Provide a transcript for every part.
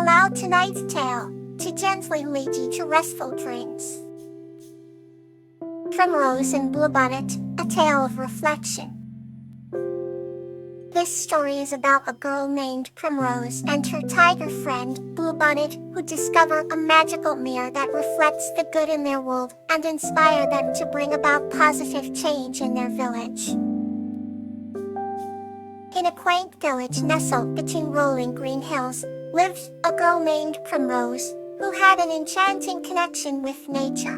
allow tonight's tale to gently lead you to restful dreams. Primrose and Bluebonnet, a tale of reflection. This story is about a girl named Primrose and her tiger friend, Bluebonnet, who discover a magical mirror that reflects the good in their world and inspire them to bring about positive change in their village. In a quaint village nestled between rolling green hills, lived a girl named Primrose, who had an enchanting connection with nature.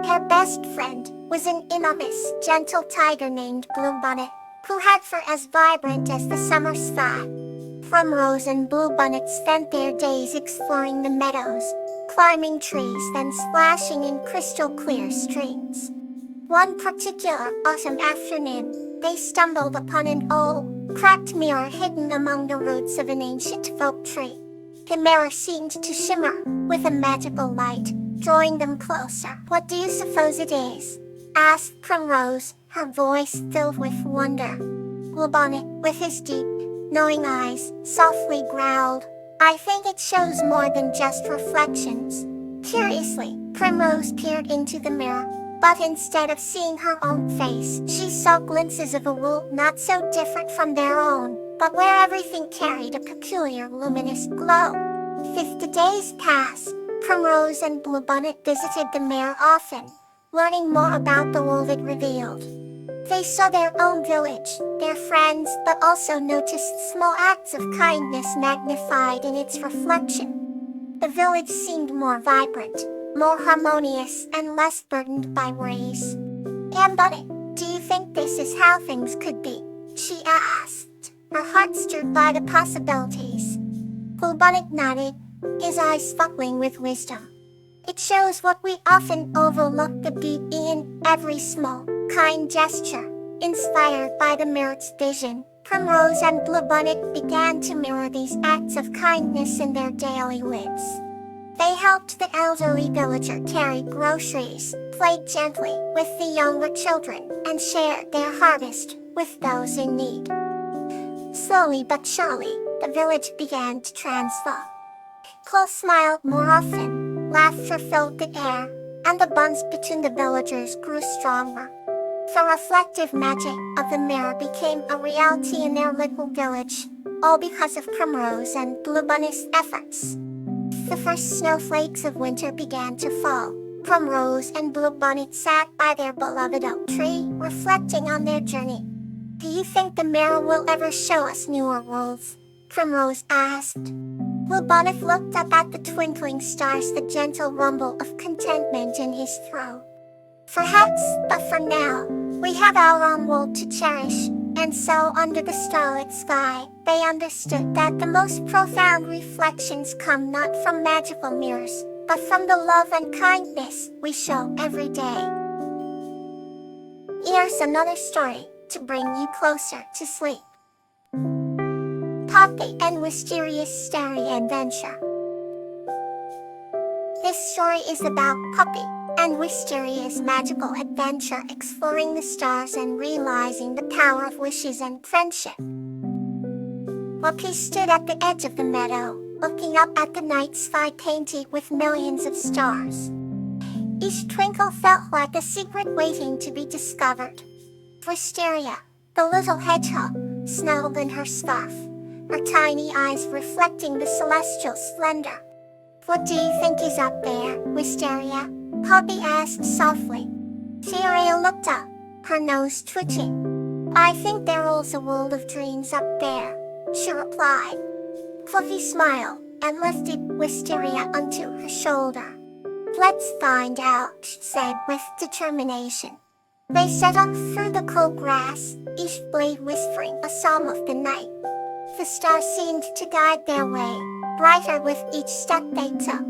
Her best friend was an enormous, gentle tiger named Bluebonnet, who had fur as vibrant as the summer sky. Primrose and Bluebonnet spent their days exploring the meadows, climbing trees, then splashing in crystal-clear streams. One particular autumn afternoon, they stumbled upon an old, cracked mirror hidden among the roots of an ancient oak tree. The mirror seemed to shimmer with a magical light, drawing them closer. "What do you suppose it is?" asked Primrose, her voice filled with wonder. Bluebonnet, with his deep, knowing eyes, softly growled, "I think it shows more than just reflections." Curiously, Primrose peered into the mirror, but instead of seeing her own face, she saw glimpses of a world not so different from their own, but where everything carried a peculiar luminous glow. 50 days passed. Primrose and Bluebonnet visited the mirror often, learning more about the world it revealed. They saw their own village, their friends, but also noticed small acts of kindness magnified in its reflection. The village seemed more vibrant, more harmonious, and less burdened by worries. "Bluebonnet, do you think this is how things could be?" she asked, her heart stirred by the possibilities. Bluebonnet nodded, his eyes sparkling with wisdom. "It shows what we often overlook, the beauty in every small, kind gesture." Inspired by the mirror's vision, Primrose and Bluebonnet began to mirror these acts of kindness in their daily lives. They helped the elderly villager carry groceries, played gently with the younger children, and shared their harvest with those in need. Slowly but surely, the village began to transform. People smiled more often, laughter filled the air, and the bonds between the villagers grew stronger. The reflective magic of the mirror became a reality in their little village, all because of Primrose and Bluebonnet's efforts. The first snowflakes of winter began to fall. Primrose and Bluebonnet sat by their beloved oak tree, reflecting on their journey. "Do you think the mirror will ever show us newer worlds?" Primrose asked. Bluebonnet looked up at the twinkling stars, the gentle rumble of contentment in his throat. "Perhaps, but for now, we have our own world to cherish." And so, under the starlit sky, they understood that the most profound reflections come not from magical mirrors, but from the love and kindness we show every day. Here's another story to bring you closer to sleep. Poppy and Wisteria's Starry Adventure. This story is about Poppy and Wisteria's magical adventure, exploring the stars and realizing the power of wishes and friendship. Poppy stood at the edge of the meadow, looking up at the night sky painted with millions of stars. Each twinkle felt like a secret waiting to be discovered. Wisteria, the little hedgehog, snuggled in her scarf, her tiny eyes reflecting the celestial splendor. "What do you think is up there, Wisteria?" Poppy asked softly. Wisteria looked up, her nose twitching. "I think there is a world of dreams up there," she replied. Poppy smiled and lifted Wisteria onto her shoulder. "Let's find out," she said with determination. They set off through the cool grass, each blade whispering a psalm of the night. The stars seemed to guide their way, brighter with each step they took.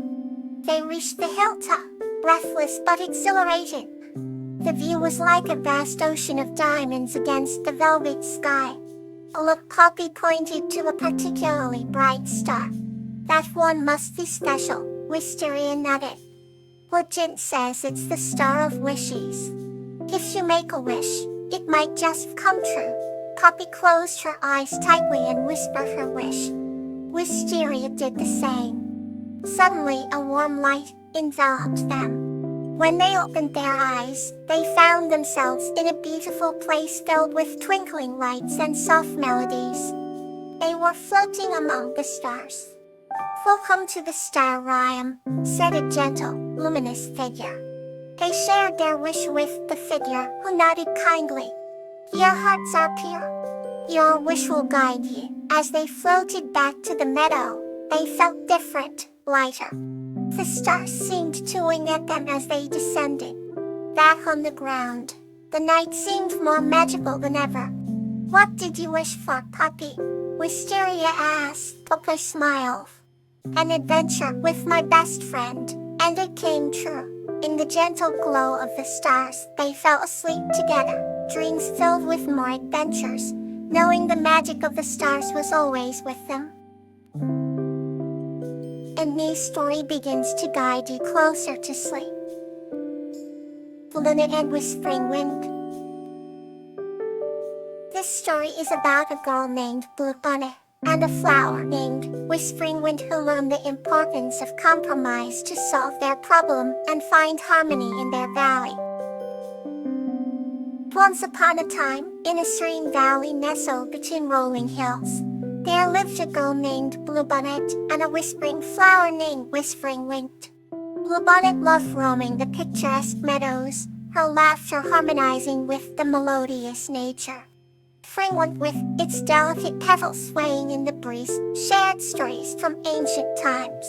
They reached the hilltop, breathless but exhilarated. The view was like a vast ocean of diamonds against the velvet sky. Look, Poppy pointed to a particularly bright star. "That one must be special," Wisteria nodded. "Legend says it's the Star of Wishes. If you make a wish, it might just come true." Poppy closed her eyes tightly and whispered her wish. Wisteria did the same. Suddenly, a warm light enveloped them. When they opened their eyes, they found themselves in a beautiful place filled with twinkling lights and soft melodies. They were floating among the stars. "Welcome to the star realm," said a gentle, luminous figure. They shared their wish with the figure, who nodded kindly. "Your hearts are pure. Your wish will guide you." As they floated back to the meadow, they felt different, lighter. The stars seemed to wing at them as they descended. Back on the ground, the night seemed more magical than ever. "What did you wish for, puppy?" Wisteria asked. Papa smiled. "An adventure with my best friend," and it came true. In the gentle glow of the stars, they fell asleep together, dreams filled with more adventures, knowing the magic of the stars was always with them. A new story begins to guide you closer to sleep. Luna and Whispering Wind. This story is about a girl named Bluebonnet and a flower named Whispering Wind who learn the importance of compromise to solve their problem and find harmony in their valley. Once upon a time, in a serene valley nestled between rolling hills, there lived a girl named Bluebonnet and a whispering flower named Whispering Wind. Bluebonnet loved roaming the picturesque meadows, her laughter harmonizing with the melodious nature. Whispering Wind, with its delicate petals swaying in the breeze, shared stories from ancient times.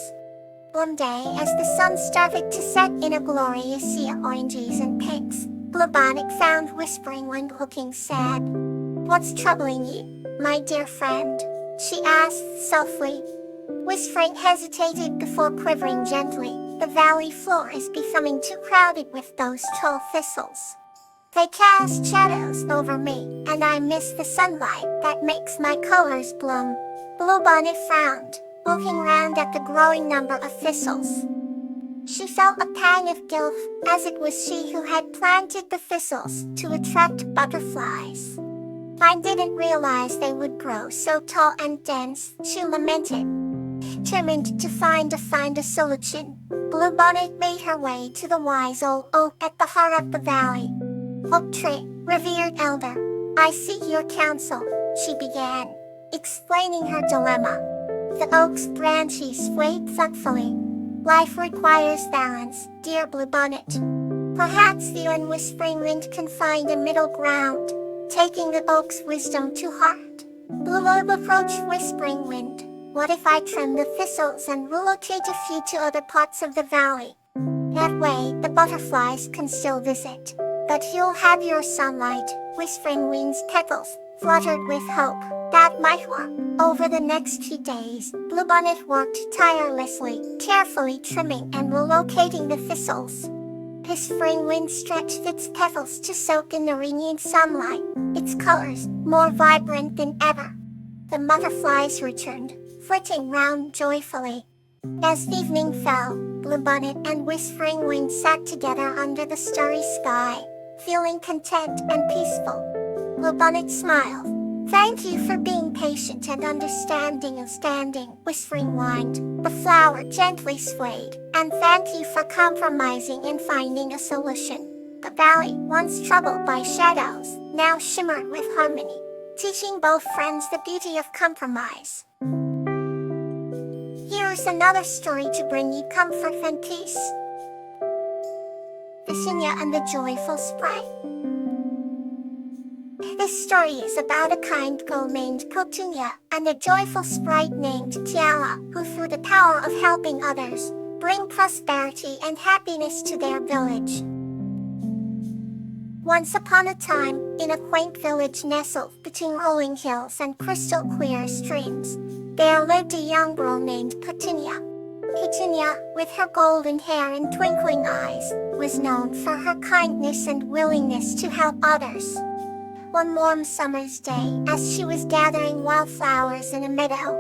One day, as the sun started to set in a glorious sea of oranges and pinks, Bluebonnet found Whispering Wind looking sad. "What's troubling you, my dear friend?" she asked softly. Whispering hesitated before quivering gently. "The valley floor is becoming too crowded with those tall thistles. They cast shadows over me, and I miss the sunlight that makes my colors bloom." Bluebonnet frowned, looking round at the growing number of thistles. She felt a pang of guilt, as it was she who had planted the thistles to attract butterflies. "I didn't realize they would grow so tall and dense," she lamented. Determined to find a solution, Bluebonnet made her way to the wise old oak at the heart of the valley. "Oak tree, revered elder, I seek your counsel," she began, explaining her dilemma. The oak's branches swayed thoughtfully. "Life requires balance, dear Bluebonnet. Perhaps you and Whispering Wind can find a middle ground," taking the oak's wisdom to heart. Bluebonnet approached Whispering Wind. "What if I trim the thistles and relocate a few to other parts of the valley? That way, the butterflies can still visit. But you'll have your sunlight." Whispering Wind's petals fluttered with hope. That might work. Over the next few days, Bluebonnet worked tirelessly, carefully trimming and relocating the thistles. Whispering Wind stretched its petals to soak in the renewed sunlight, its colors more vibrant than ever. The butterflies returned, flitting round joyfully. As evening fell, Bluebonnet and Whispering Wind sat together under the starry sky, feeling content and peaceful. Bluebonnet smiled. "Thank you for being patient and understanding," Whispering Wind, the flower gently swayed. "And thank you for compromising and finding a solution." The valley, once troubled by shadows, now shimmered with harmony, teaching both friends the beauty of compromise. Here's another story to bring you comfort and peace. Petunia and the Joyful Sprite. This story is about a kind girl named Petunia and a joyful sprite named Tiala, who through the power of helping others, bring prosperity and happiness to their village. Once upon a time, in a quaint village nestled between rolling hills and crystal clear streams, there lived a young girl named Petunia. Petunia, with her golden hair and twinkling eyes, was known for her kindness and willingness to help others. One warm summer's day, as she was gathering wildflowers in a meadow,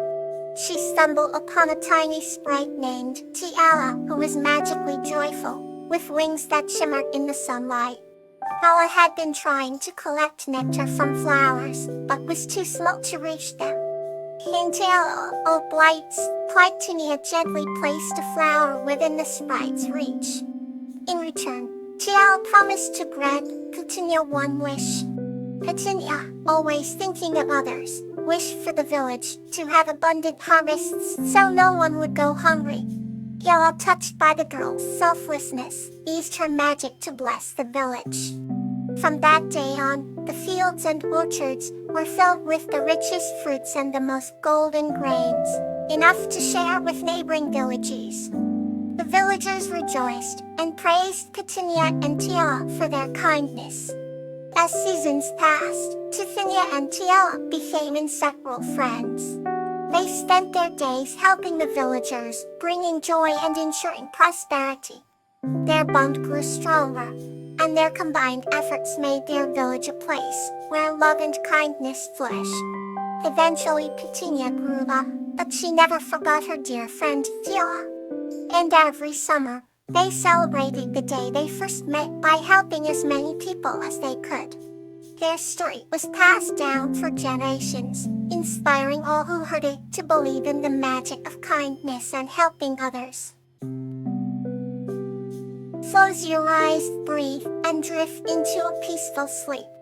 she stumbled upon a tiny sprite named Tiala, who was magically joyful, with wings that shimmered in the sunlight. Tiala had been trying to collect nectar from flowers, but was too small to reach them. Until blights, Petunia gently placed a flower within the sprite's reach. In return, Tiao promised to grant Petunia one wish. Petunia, always thinking of others, wished for the village to have abundant harvests so no one would go hungry. Yellow, touched by the girl's selflessness, used her magic to bless the village. From that day on, the fields and orchards were filled with the richest fruits and the most golden grains, enough to share with neighboring villages. The villagers rejoiced and praised Petunia and Tia for their kindness. As seasons passed, Petunia and Tia became inseparable friends. They spent their days helping the villagers, bringing joy and ensuring prosperity. Their bond grew stronger, and their combined efforts made their village a place where love and kindness flourished. Eventually Petunia grew up, but she never forgot her dear friend Tia. And every summer, they celebrated the day they first met by helping as many people as they could. Their story was passed down for generations, inspiring all who heard it to believe in the magic of kindness and helping others. Close your eyes, breathe, and drift into a peaceful sleep.